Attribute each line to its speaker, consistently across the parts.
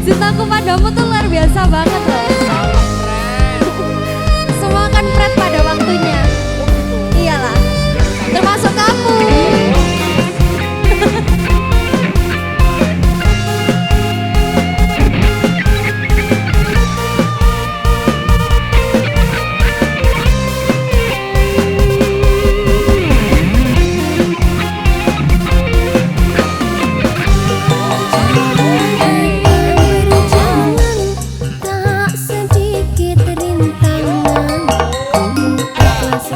Speaker 1: Cintaku padamu tuh luar biasa banget loh. Semua kan pret pada waktunya. Iyalah, termasuk kamu.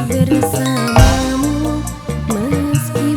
Speaker 2: Bersamamu meski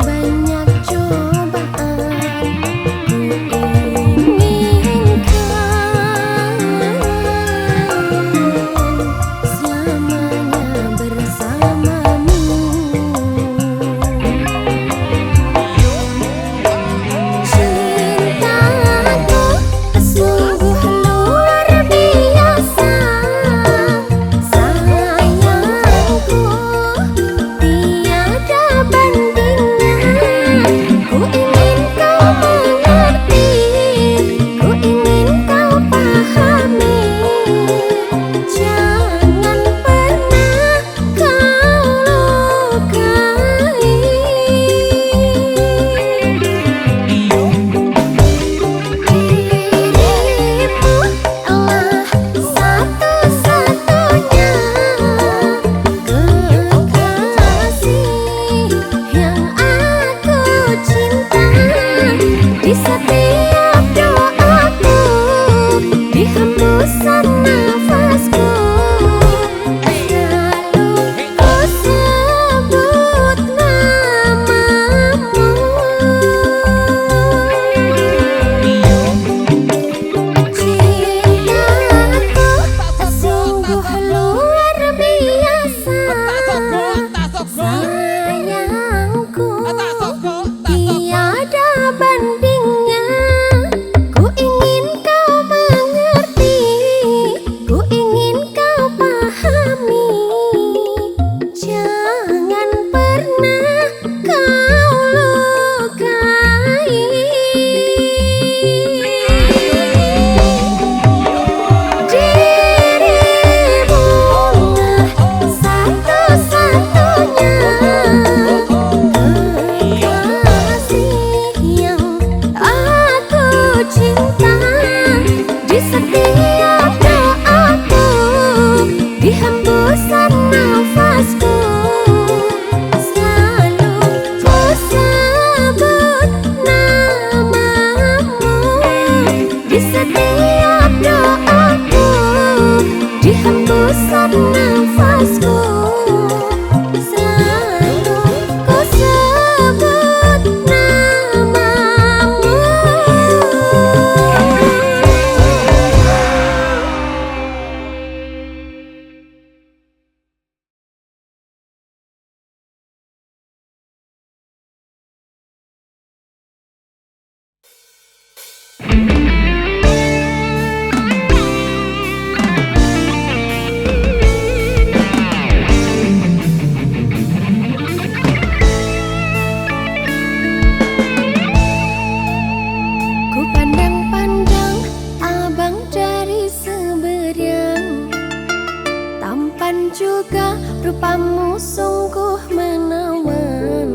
Speaker 2: rupamu sungguh menawan.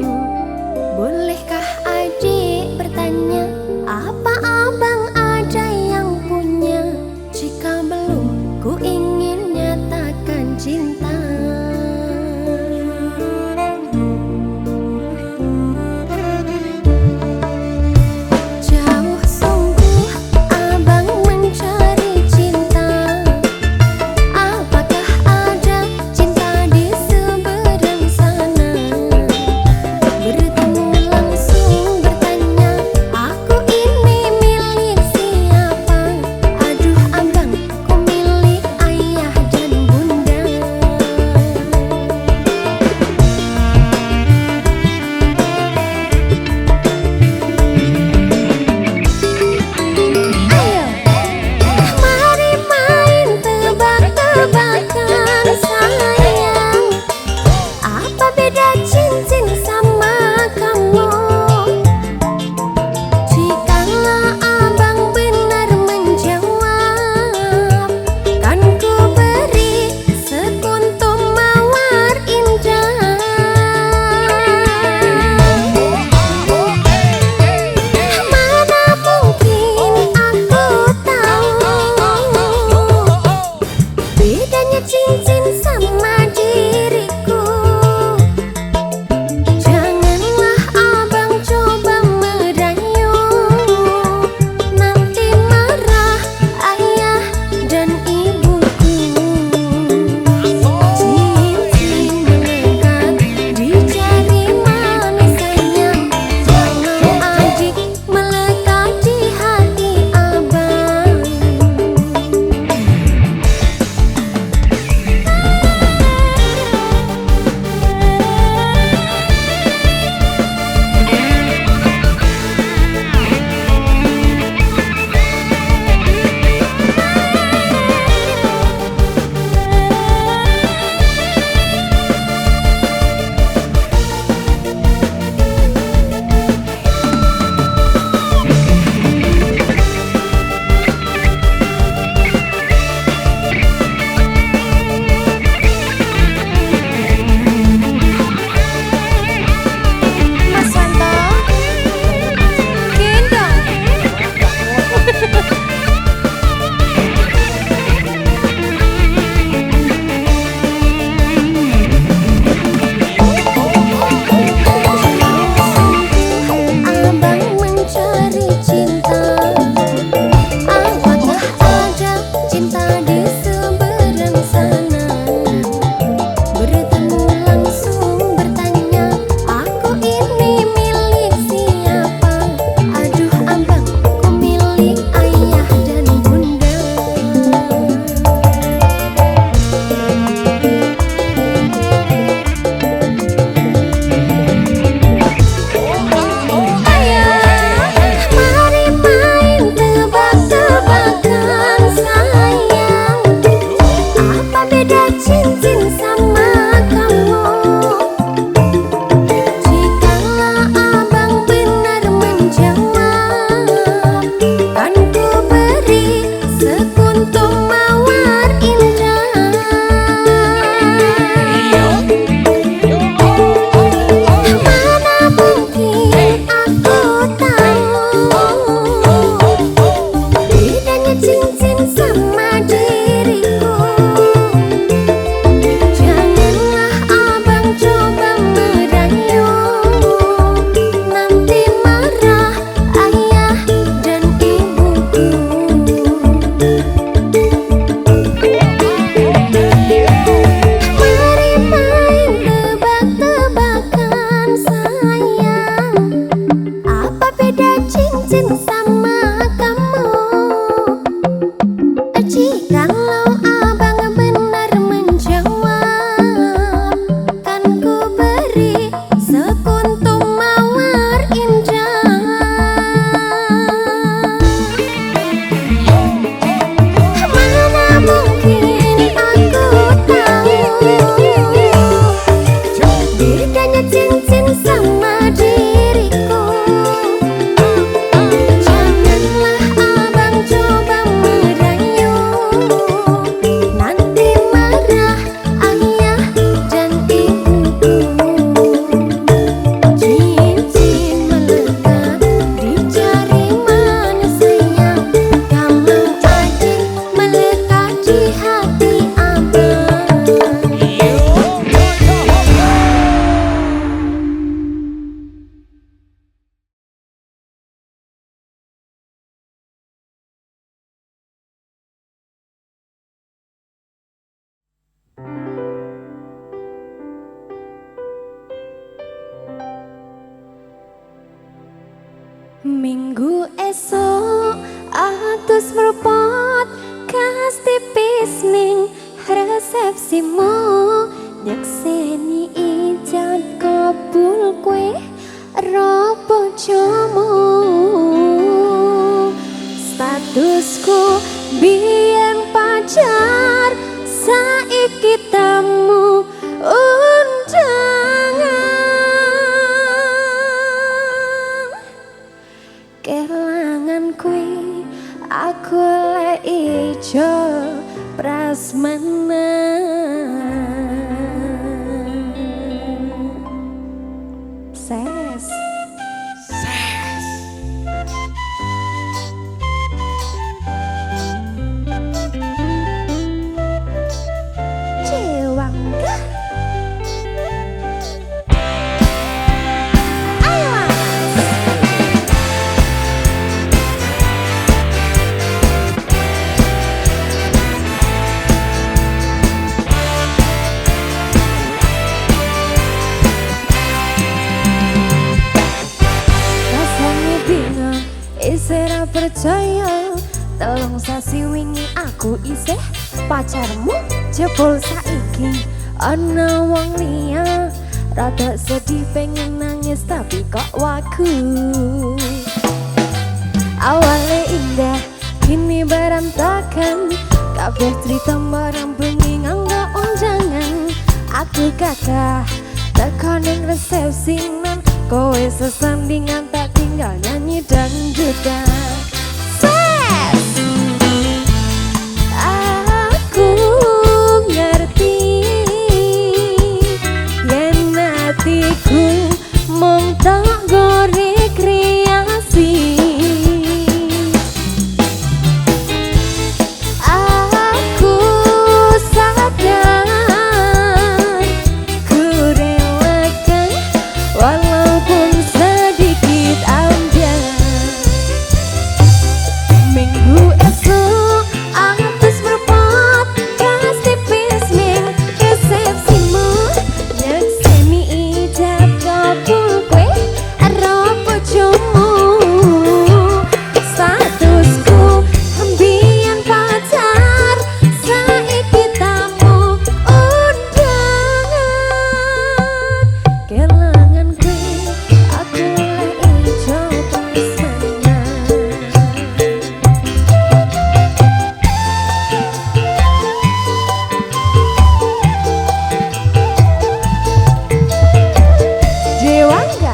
Speaker 2: Bolehkah adik bertanya, apa abang ada yang punya? Jika belum, ku ingin nyatakan cinta. Jauh sungguh abang mencari cinta. Apakah ada cinta di sebelah esok atus merpot kas tipis ning resepsimu nyekseni ijab kabul kue robo jomo statusku biyen pacar saiki tamu undangan kelangan kue aku lek ijo prasmanan ses Cewangga ayo rasanya bingung isera percaya tolong sasi wingi aku isih pacarmu jebol saiki ana wong liya rada sedih pengen nangis tapi kok waku awalnya indah kini berantakan kabeh cerita barang bengi nganggo undangan aku kakak tekan ning resepsinan kowe sesandingan tak tinggal nyanyi dangdutan aku ngerti yen hatiku mung tak gore kreasi aku sadar ku relakan walaupun sedikit ambiar minggu esok atus merpot kas tipis ning resepsimu nyekseni ijab kabul kue robo jomo statusku ambian pacar saiki tamu undangan kelangan kue aku lek ijo prasmanan Dewangga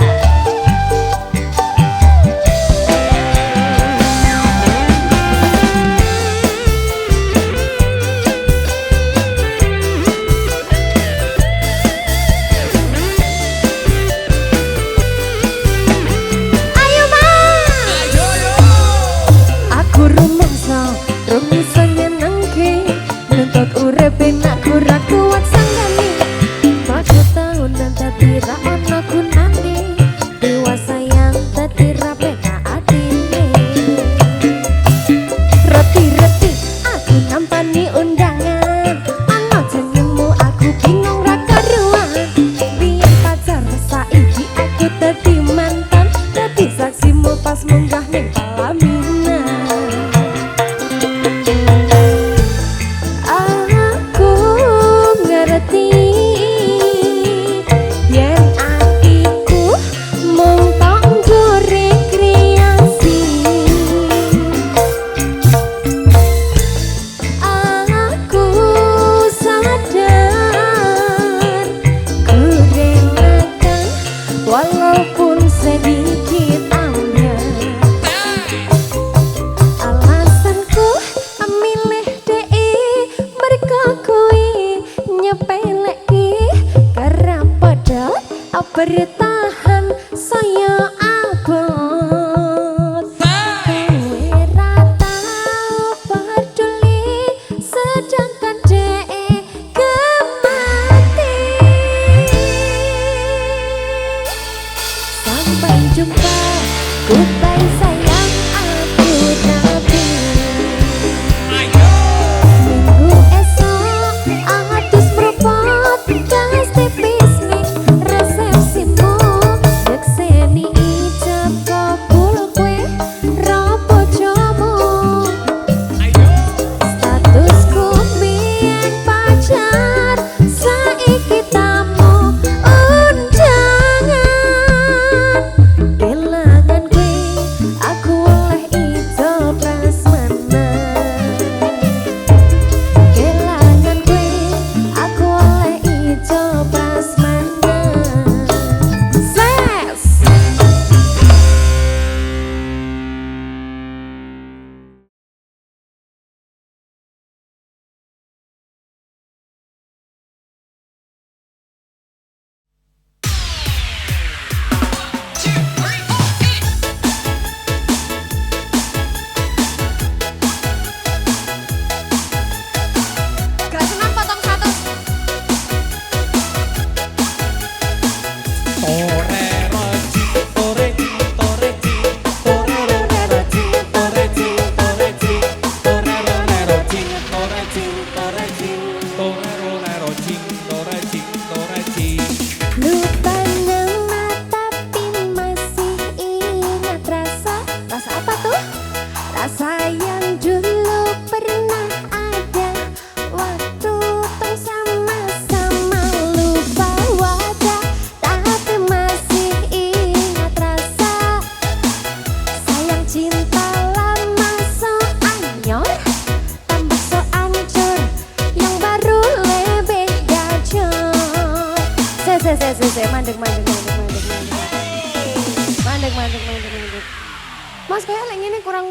Speaker 2: ayo mas aku rumangsa nyenengke nuntut urip aku ra kuat sanggane maju tahun dan tadi ra ono gunane dewasa yang tadi ra penak atine reti-reti aku nampani undangan ana jenengmu aku bingung ra karuan biyen pacar saiki aku dadi mantan dadi saksimu pas munggah ning pelaminan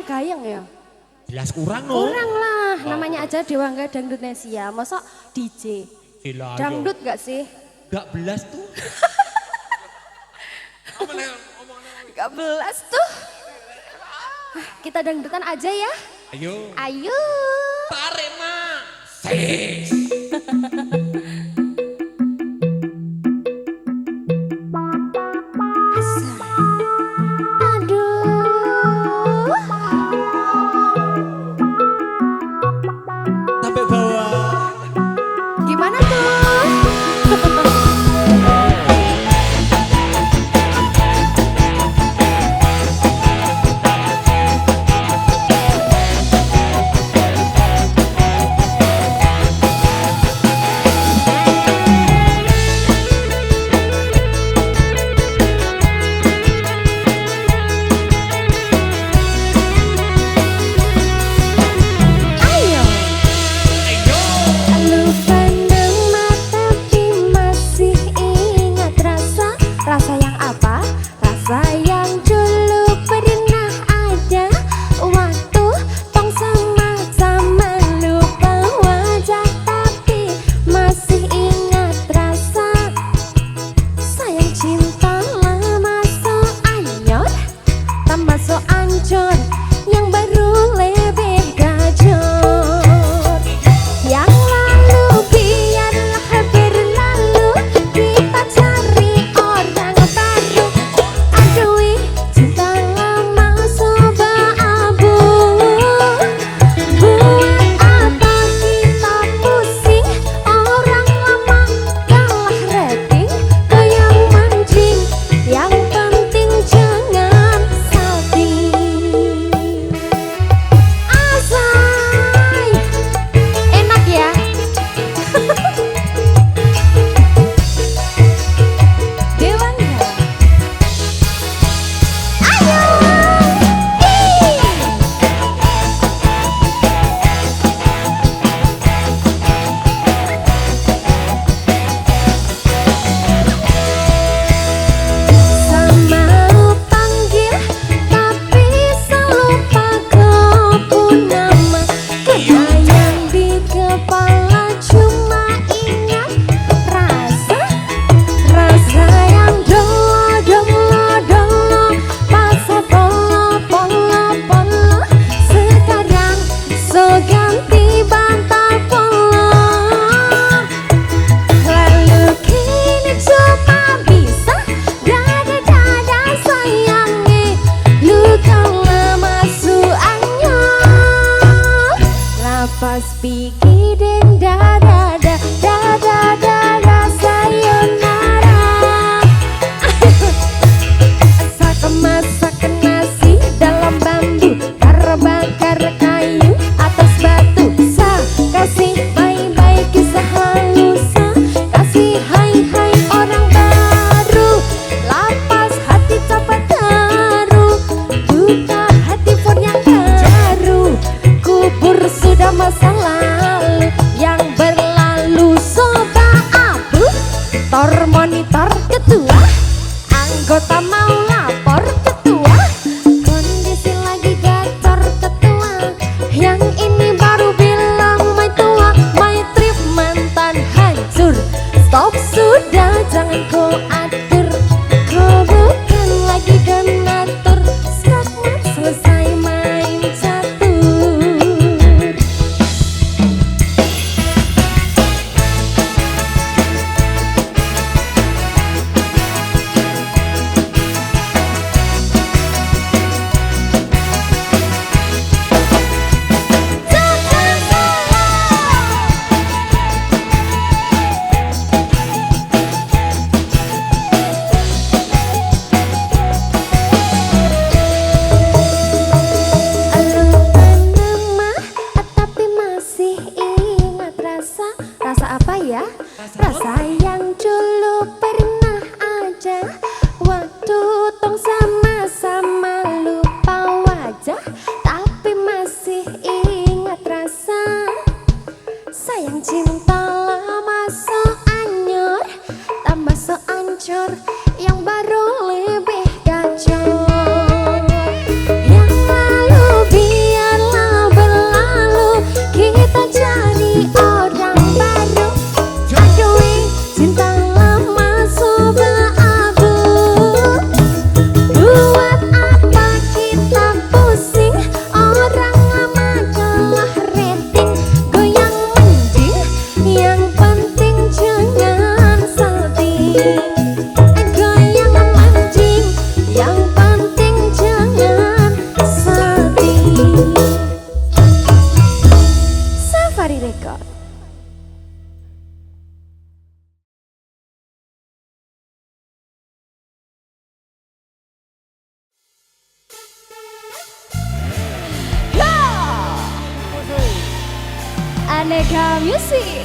Speaker 2: gayeng ya?
Speaker 3: Jelas kurang no.
Speaker 2: Kurang lah, namanya aja Dewa Enggak Dangdutnesia. Masa DJ?
Speaker 3: Gila,
Speaker 2: Dangdut gak sih?
Speaker 3: Gak belas tuh.
Speaker 2: Gak belas tuh. Kita dangdutan aja ya.
Speaker 3: Ayo.
Speaker 2: Ayo.
Speaker 3: Tarik mak. Sis.
Speaker 2: Aduh.
Speaker 3: Sampai bawah.
Speaker 2: Gimana tuh? Rasa yang apa? Rasa yang dulu pernah ada waktu tong sama-sama lupa wajah tapi masih ingat rasa sayang cinta lama so anyor tambah so ancur yang baru lebih gacor yang lalu biarlah berlalu kita cari orang baru adui cinta lama soba abu buat apa kita pusing orang lama kalah rating goyang mancing yang penting jangan salting asai enak ya. Dewa Enggak. Ayo. Sama panggil tapi selupa kau nama kebayang di kepala cuma ingat rasa yang dolo masa polo sekarang so ganti bantal polo lalu kini cuma bisa dada sayangnya luka lama su anyor lapas pigi deng dada sayonara masak nasi dalam bambu bakar kayu atas batu kasih bye-bye kisah halusa kasih hai orang baru lapas hati cepat haru buka hati pun yang baru kubur sudah masa lalu Aneka Music.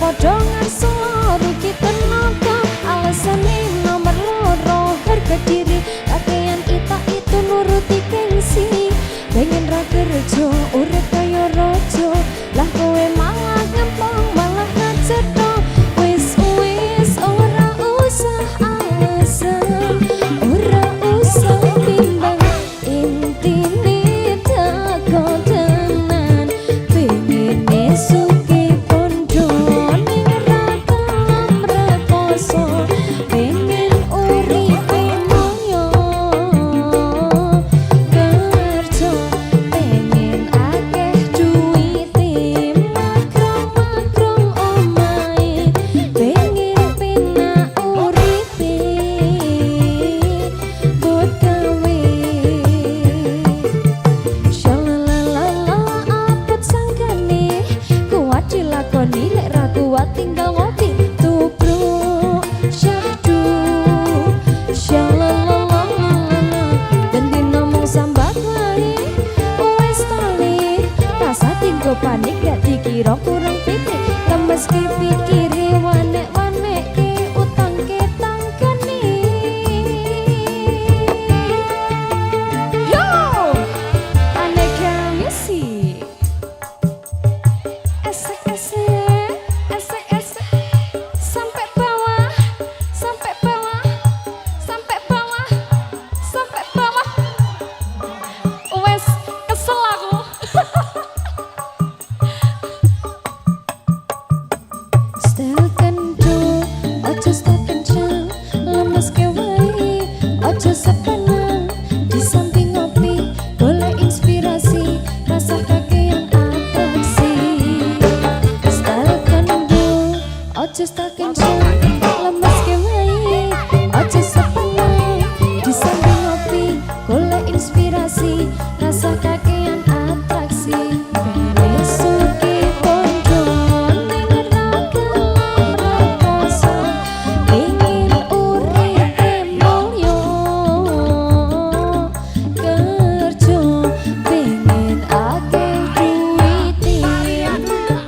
Speaker 2: Podongan selalu kita nonton alasannya nomor loro harga diri kakean ita itu nuruti gengsi pengen ra kerja urip kaya rojo lah kowe malah ngempong malah ngacetho wis ora usah alasan ora usah bimbang intine takon tenan pengen esuk tinggal ngopi tubruk syahdu syalalala dan dinomong sambat wae wis tali rasa tinggo panik gak dikira kurang pikir lemes ki pikire wanek-wanek ki utang ke tangkani yo Aneka Music esek-esek sampai bawah wes kesel aku setel kendo ojo stop kencang lemes kewai ojo sepenang di samping ngopi boleh inspirasi rasa kakean atraksi setel kendo ojo stop kencang lemes kewai ojo sepenang di samping ngopi boleh inspirasi rasa kakean atraksi besuki pondo ning ragam rekoso ingin urip mulya kerja pengen akeh duwite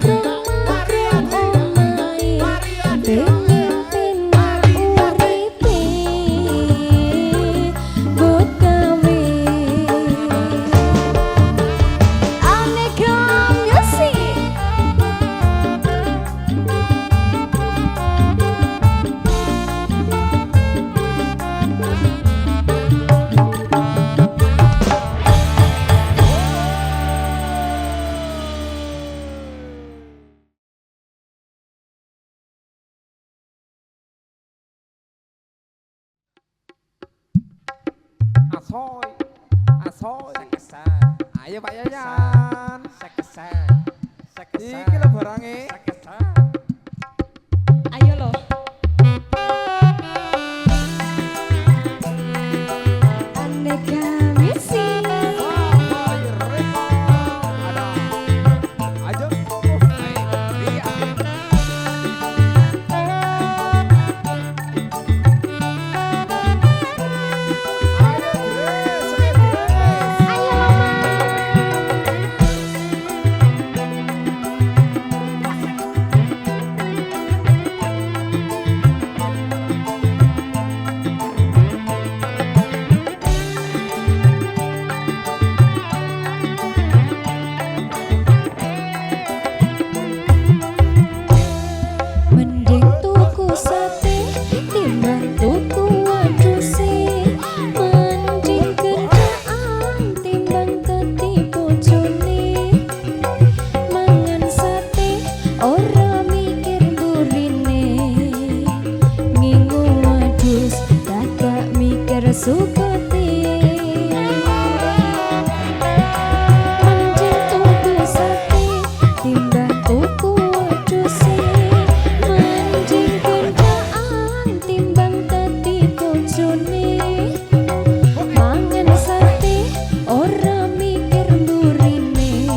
Speaker 2: rumah omahe pengen penak uripe buat gawe Aneka Music.
Speaker 4: Asoy.
Speaker 3: Sekesan.
Speaker 4: Ayo Pak Yayan.
Speaker 3: Sekesan.
Speaker 4: Iki lho barange.
Speaker 3: Sekesan.
Speaker 1: Ayo loh.
Speaker 2: Aneka Music.
Speaker 4: Ayo.
Speaker 3: Iya.
Speaker 2: Ayo suketi mending tuku sate timbang tuku wedusi mending kendaan timbang dadi bojone mangan sate ora mikir mburine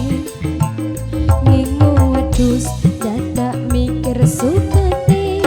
Speaker 2: ngingu wedhus dadak mikir suketi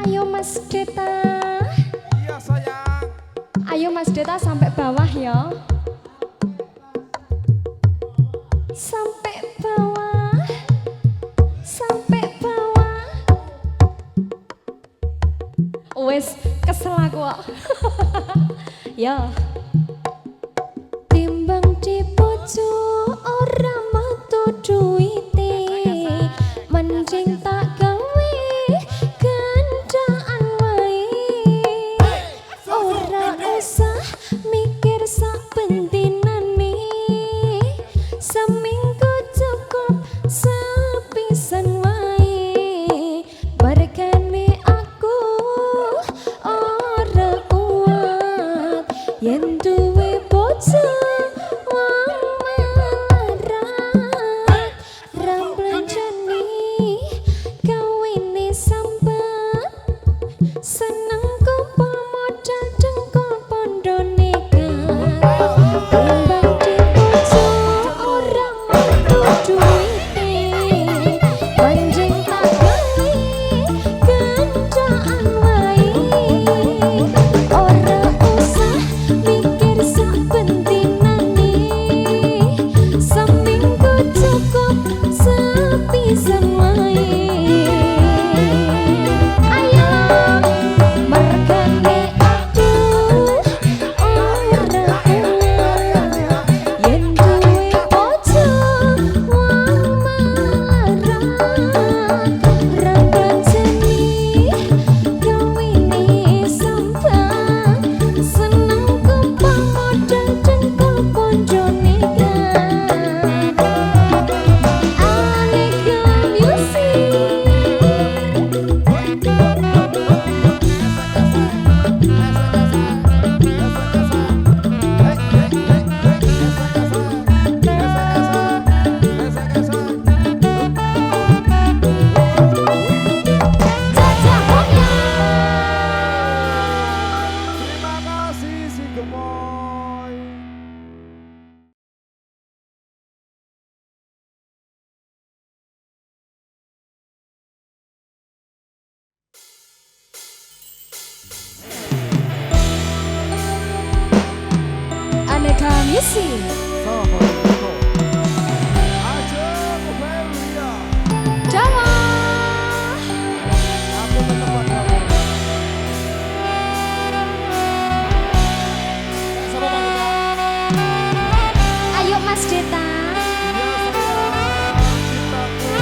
Speaker 2: Ayo Mas Deta.
Speaker 4: Iya sayang.
Speaker 2: Ayo Mas Deta sampai bawah ya. Sampai bawah. Sampai bawah. Wes kesel aku kok. Ya. Timbang di pojok ora metu duwite. Mending tak gawe gandaan wae. Ora usah mikir sak pentinane. Seminggu cukup sepisan wae. Barkane aku ora kuat yen
Speaker 4: Soho Diko. Aja Ophelia.
Speaker 2: Jawa.
Speaker 4: Aku tetap kamu. Sama Bang.
Speaker 2: Ayo Mas Deta.
Speaker 4: Iya sayang, cintaku.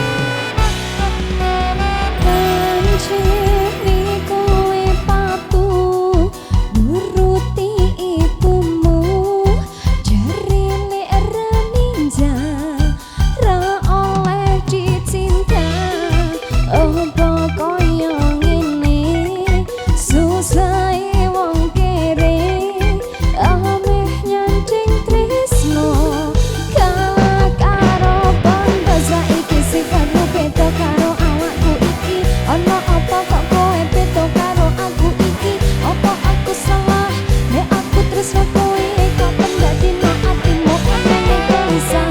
Speaker 2: Pancene kowe patuh nuruti ibumu, jarine ra ninja ra oleh dicinta. Apa kaya ngene susahe wong kere, ameh nyanding tresno kalah karo bondo. Saiki sifatmu beda karo awakku iki. Ono apa kok kowe beda karo aku iki? Apa aku salah nek aku tresno kowe? Kapan dadine atimu anane bisa?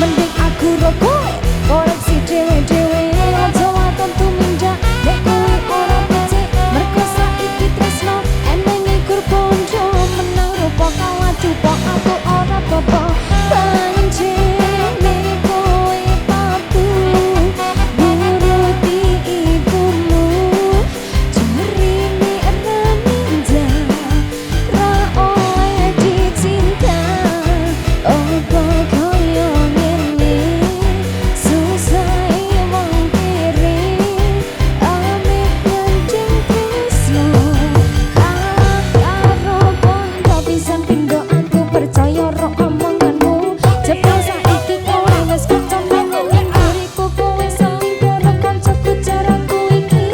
Speaker 2: Mending aku ro kowe koleksi dhewe-dhewe. Aja waton tumindak nek kowe ora becik. Mergo saiki tresno eneng ikur bondo. Menang rupa kalah cupa aku ora apa-apa. Pancene kowe patuh nuruti ibumu, jarine ra ninja ra oleh dicinta. Apa kaya ngene susahe wong kere, ameh nyanding tresno kalah karo bondo. Pisan pindho aku percaya ro omonganmu. Jebul saiki kowe wis kecomengan yen diriku kowe selingkuh karo kancaku jaraku iki.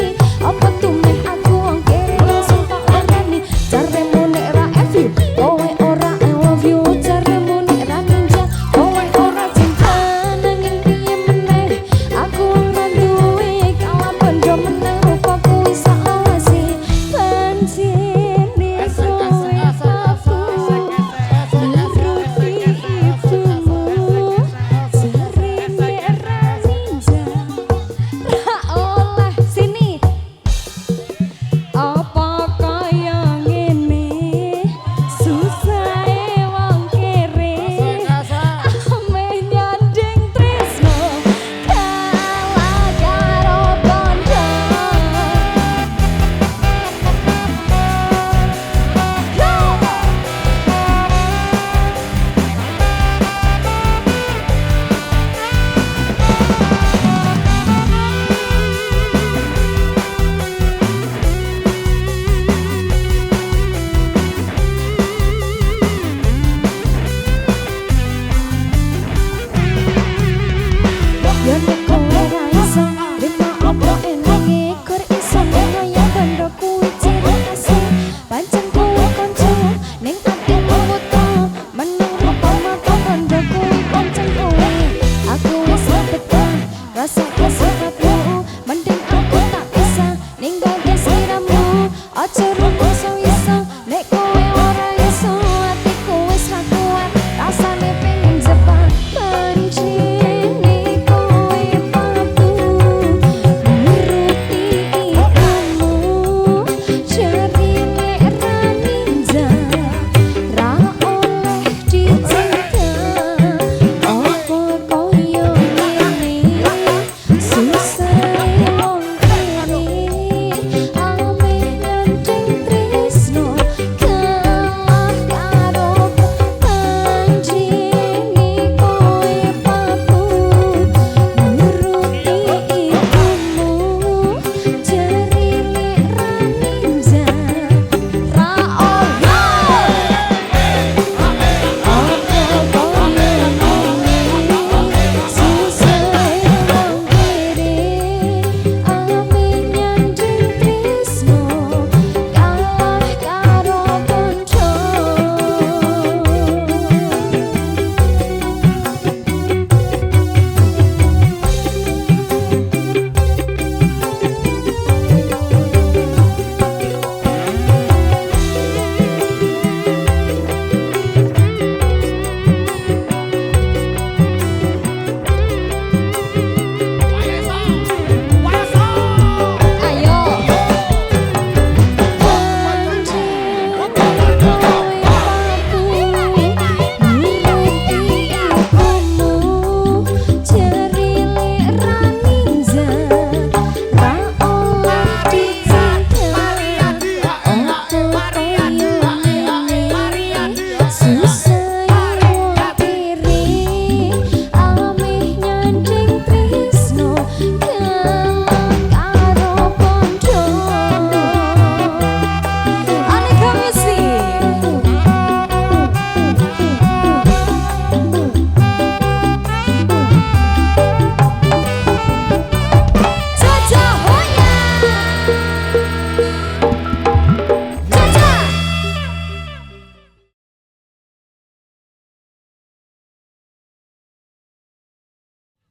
Speaker 2: Apa tumeh aku wong kere langsung tak lakoni. Jaremu nek ra F you kowe ora I love you. Jaremu nek ra ninja kowe ora cinta. Nanging piye meneh aku ora duwe kalah bondo. Menang rupa kuwi saawasi. Pancene kowe patuh nuruti ibumu, jarine ra ninja ra oleh. Sini apa kaya ngene susahe wong kere, ameh nyanding tresno kalah karo bondo. Yen kowe ra iso rimo apa enenge kur iso ngoyo bondo kuwi ciri khase. Pancen kowe kanca ning atimu wuto, menang rupa mata bondo kuwi pancen kowe. Aku wis betah rasa sifatmu, mending aku tak bisa ninggal sliramu. Aja rumangsa iso nek kowe ora iso, atiku wis ra kuat rasane pengen jebak. Pancene kowe patuh nuruti ibumu, jarine ra ninja ra oleh dicinta. Apa kaya ngene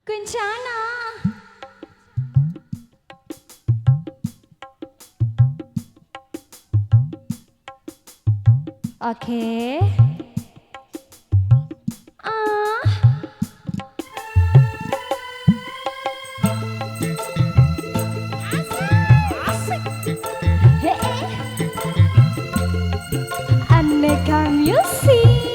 Speaker 2: Kencana. Oke. Asik. Aneka Music.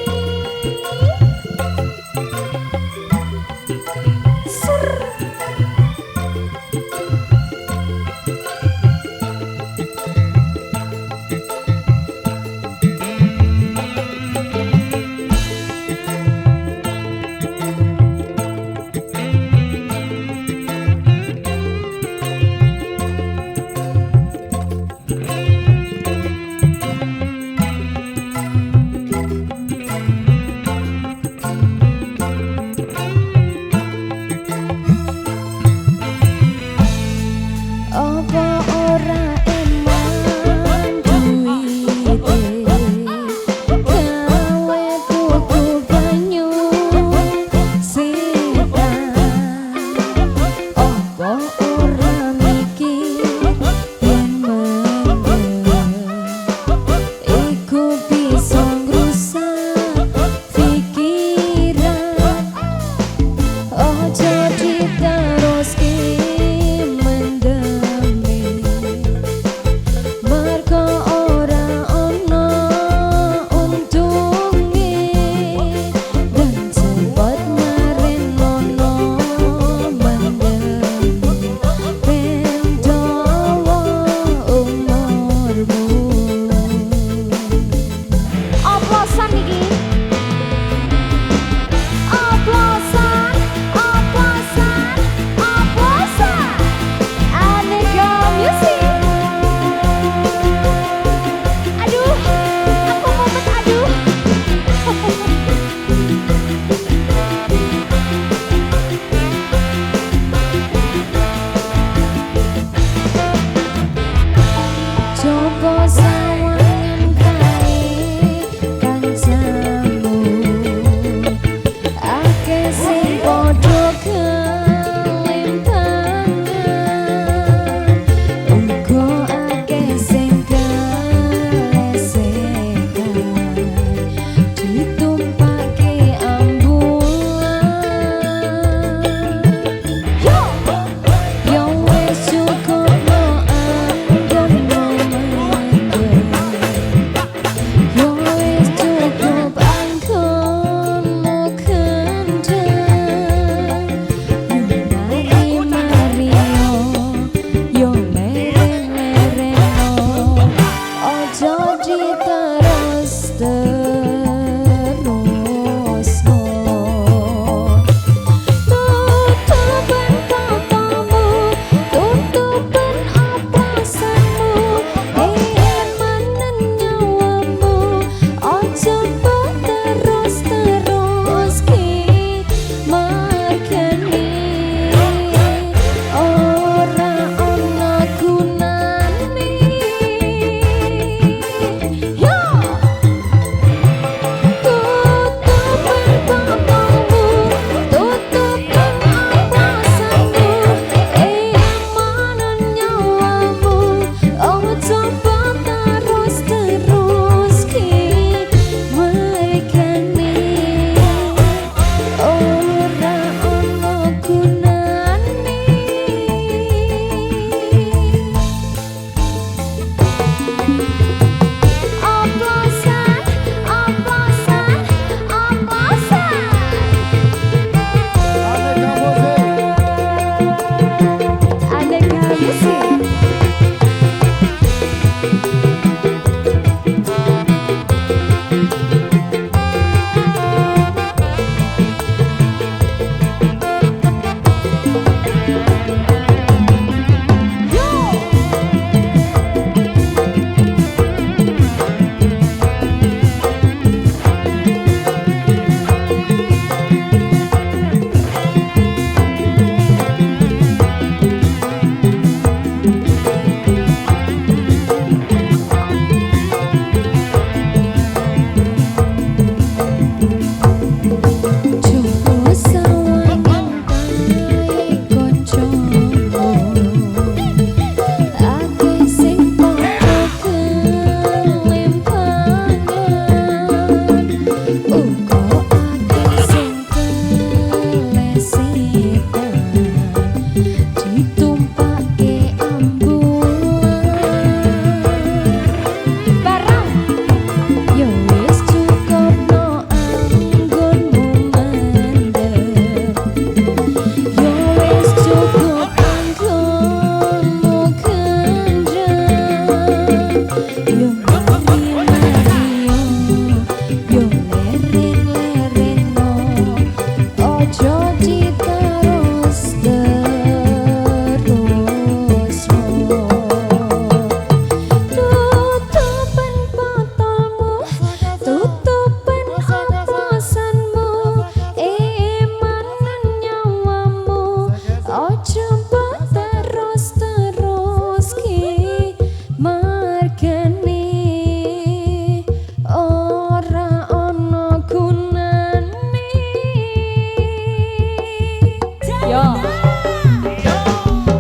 Speaker 2: Yo.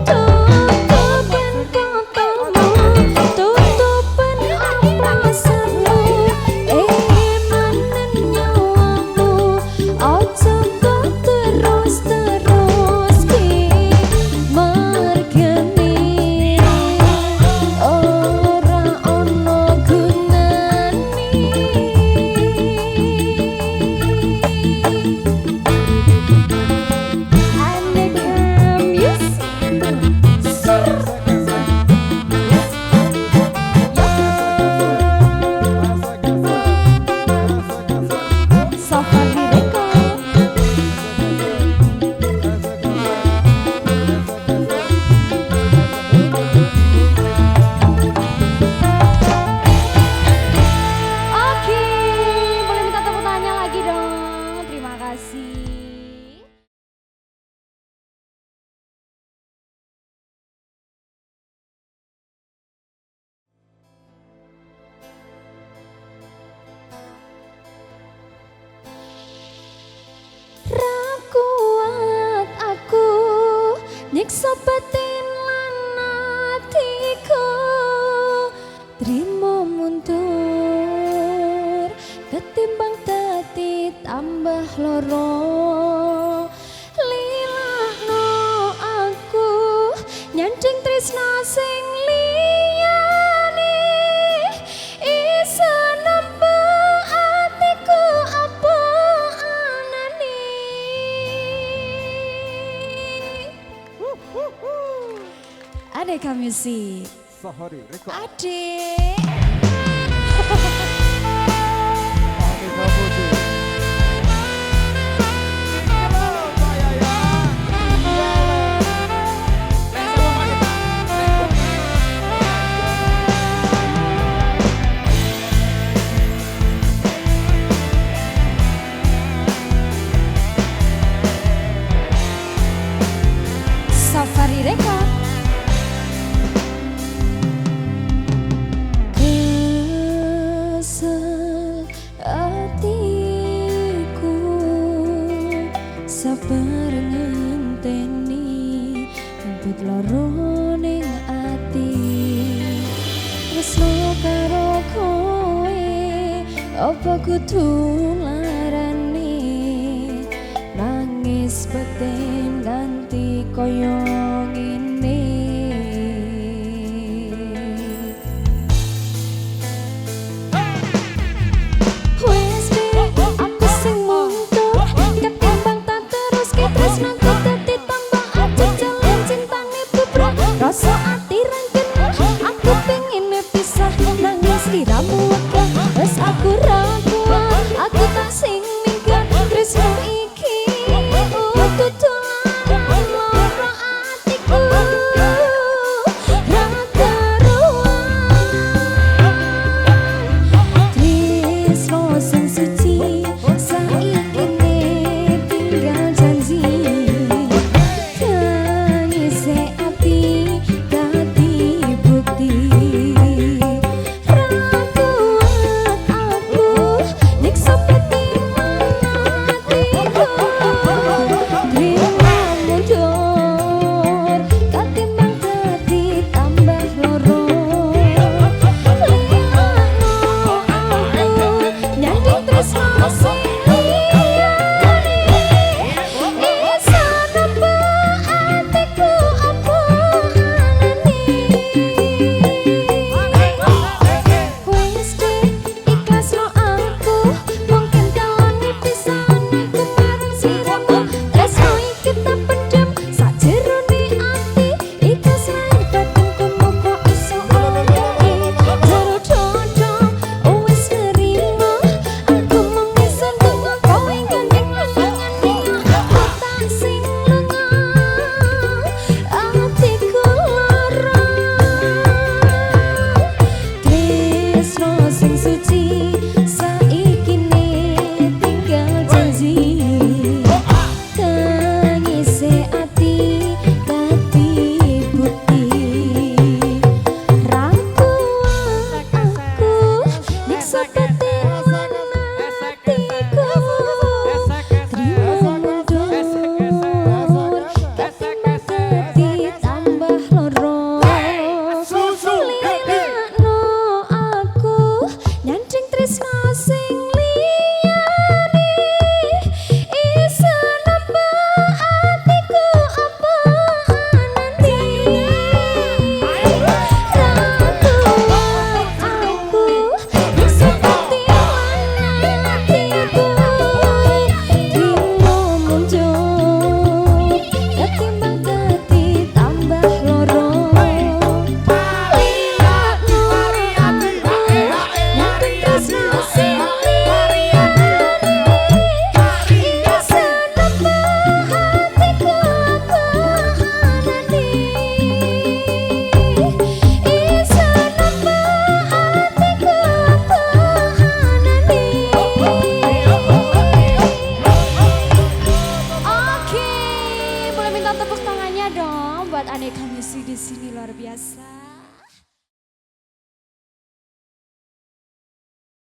Speaker 2: Tutupan kotomu, tutupan aplasanmu, manen nyawamu, ojo kok terus-terus ki mergeni, ora ono gunane. Oke, boleh minta tepuk tangannya lagi dong. Terima kasih. Ra kuat aku nyiksa batin lan atiku, trimo mundur ketimbang dadi tambah loro. Lilahno aku nyanding tresno sing liyane, isa nambah atiku apa anane. Adek Music.
Speaker 4: Safari Record.
Speaker 2: Adek.
Speaker 4: Aneka Musik. Halo Pak Yayan.
Speaker 2: Safari Record. Kesel hatiku sabar ngenteni emput loro ning ati, tresno karo kowe apa kudu larani, nangis batin ganti koyo ngene. Wes aku sing mundur ketimbang tak terus ki tresnaku dadi tambah aja jalan cintane bubrah, rasa ati rengken aku pengen pisah nangis sliramu wegah, wes aku ra kuat aku tak sing minggat tresno iki kudu loro atiku ra karuan. Tresno sing suci saiki tinggal janji, tangise ati dadi bukti. Ra kuat aku tepuk tangannya dong buat Aneka Music di sini luar biasa.